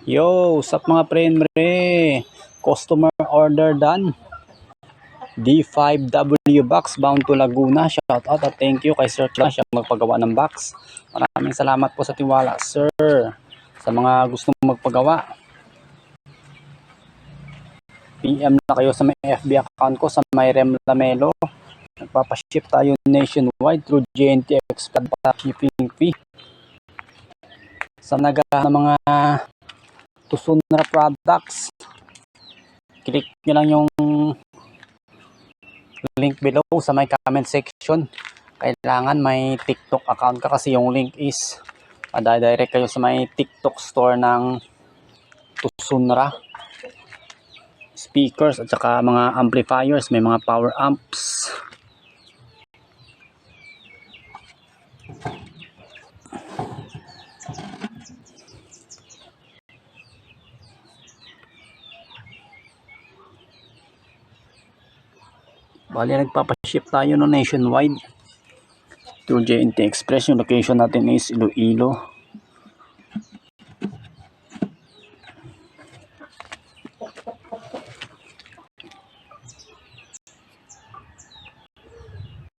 Yo, sup mga pre? Customer order done. D5W box bound to Laguna. Shout out at thank you kay Sir Clash siya magpagawa ng box. Maraming salamat po sa tiwala, sir. Sa mga gustong magpagawa, PM na kayo sa may FB account ko sa Mayrem Lamelo. Nagpapaship tayo nationwide through JNT Express para shipping fee. Sa naghahanap ng mga Tusunra products, click nyo lang yung link below sa may comment section. Kailangan may TikTok account ka kasi yung link is madadirect kayo sa may TikTok store ng Tusunra speakers at saka mga amplifiers, may mga power amps. Bali nagpapaship tayo no nationwide through JNT Express. Yung location natin is Iloilo.